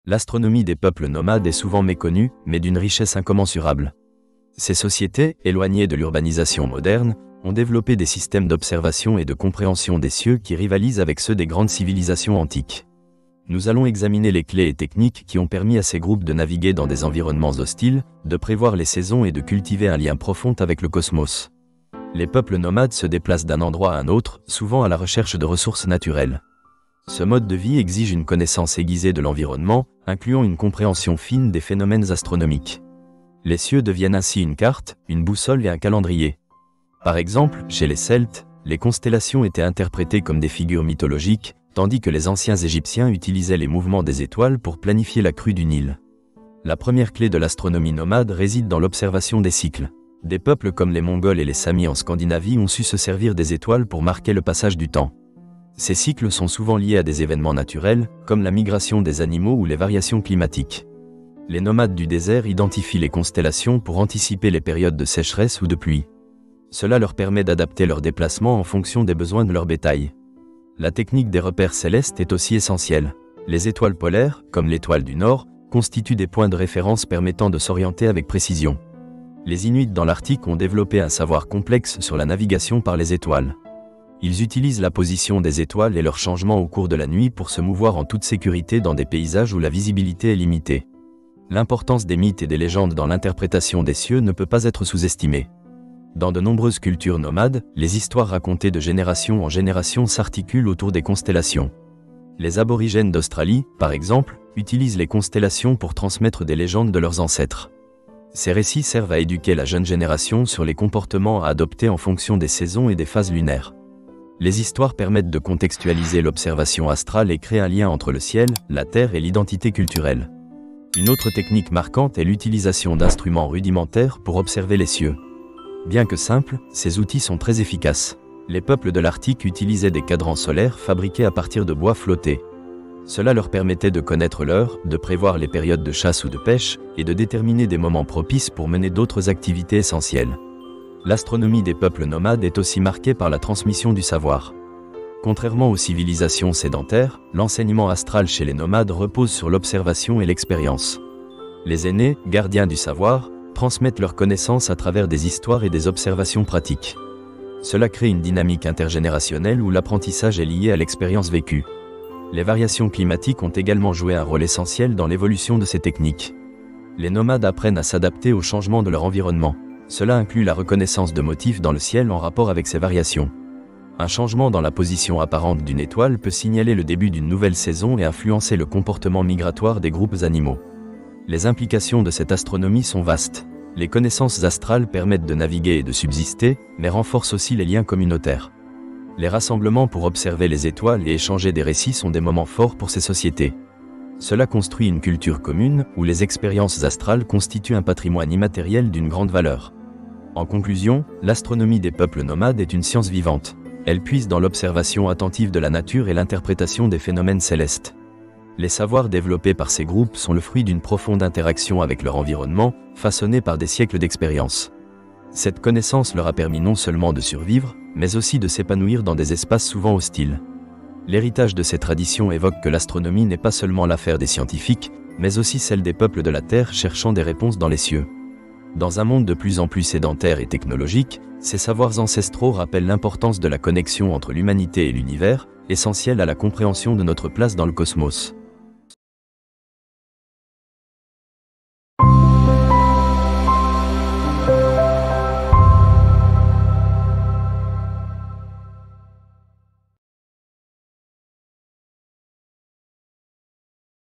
L'astronomie des peuples nomades est souvent méconnue, mais d'une richesse incommensurable. Ces sociétés, éloignées de l'urbanisation moderne, ont développé des systèmes d'observation et de compréhension des cieux qui rivalisent avec ceux des grandes civilisations antiques. Nous allons examiner les clés et techniques qui ont permis à ces groupes de naviguer dans des environnements hostiles, de prévoir les saisons et de cultiver un lien profond avec le cosmos. Les peuples nomades se déplacent d'un endroit à un autre, souvent à la recherche de ressources naturelles. Ce mode de vie exige une connaissance aiguisée de l'environnement, incluant une compréhension fine des phénomènes astronomiques. Les cieux deviennent ainsi une carte, une boussole et un calendrier. Par exemple, chez les Celtes, les constellations étaient interprétées comme des figures mythologiques, tandis que les anciens Égyptiens utilisaient les mouvements des étoiles pour planifier la crue du Nil. La première clé de l'astronomie nomade réside dans l'observation des cycles. Des peuples comme les Mongols et les Samis en Scandinavie ont su se servir des étoiles pour marquer le passage du temps. Ces cycles sont souvent liés à des événements naturels, comme la migration des animaux ou les variations climatiques. Les nomades du désert identifient les constellations pour anticiper les périodes de sécheresse ou de pluie. Cela leur permet d'adapter leurs déplacements en fonction des besoins de leur bétail. La technique des repères célestes est aussi essentielle. Les étoiles polaires, comme l'étoile du Nord, constituent des points de référence permettant de s'orienter avec précision. Les Inuits dans l'Arctique ont développé un savoir complexe sur la navigation par les étoiles. Ils utilisent la position des étoiles et leurs changements au cours de la nuit pour se mouvoir en toute sécurité dans des paysages où la visibilité est limitée. L'importance des mythes et des légendes dans l'interprétation des cieux ne peut pas être sous-estimée. Dans de nombreuses cultures nomades, les histoires racontées de génération en génération s'articulent autour des constellations. Les aborigènes d'Australie, par exemple, utilisent les constellations pour transmettre des légendes de leurs ancêtres. Ces récits servent à éduquer la jeune génération sur les comportements à adopter en fonction des saisons et des phases lunaires. Les histoires permettent de contextualiser l'observation astrale et créer un lien entre le ciel, la terre et l'identité culturelle. Une autre technique marquante est l'utilisation d'instruments rudimentaires pour observer les cieux. Bien que simples, ces outils sont très efficaces. Les peuples de l'Arctique utilisaient des cadrans solaires fabriqués à partir de bois flotté. Cela leur permettait de connaître l'heure, de prévoir les périodes de chasse ou de pêche, et de déterminer des moments propices pour mener d'autres activités essentielles. L'astronomie des peuples nomades est aussi marquée par la transmission du savoir. Contrairement aux civilisations sédentaires, l'enseignement astral chez les nomades repose sur l'observation et l'expérience. Les aînés, gardiens du savoir, transmettent leurs connaissances à travers des histoires et des observations pratiques. Cela crée une dynamique intergénérationnelle où l'apprentissage est lié à l'expérience vécue. Les variations climatiques ont également joué un rôle essentiel dans l'évolution de ces techniques. Les nomades apprennent à s'adapter aux changements de leur environnement. Cela inclut la reconnaissance de motifs dans le ciel en rapport avec ces variations. Un changement dans la position apparente d'une étoile peut signaler le début d'une nouvelle saison et influencer le comportement migratoire des groupes animaux. Les implications de cette astronomie sont vastes. Les connaissances astrales permettent de naviguer et de subsister, mais renforcent aussi les liens communautaires. Les rassemblements pour observer les étoiles et échanger des récits sont des moments forts pour ces sociétés. Cela construit une culture commune, où les expériences astrales constituent un patrimoine immatériel d'une grande valeur. En conclusion, l'astronomie des peuples nomades est une science vivante. Elle puise dans l'observation attentive de la nature et l'interprétation des phénomènes célestes. Les savoirs développés par ces groupes sont le fruit d'une profonde interaction avec leur environnement, façonnée par des siècles d'expérience. Cette connaissance leur a permis non seulement de survivre, mais aussi de s'épanouir dans des espaces souvent hostiles. L'héritage de ces traditions évoque que l'astronomie n'est pas seulement l'affaire des scientifiques, mais aussi celle des peuples de la Terre cherchant des réponses dans les cieux. Dans un monde de plus en plus sédentaire et technologique, ces savoirs ancestraux rappellent l'importance de la connexion entre l'humanité et l'univers, essentielle à la compréhension de notre place dans le cosmos.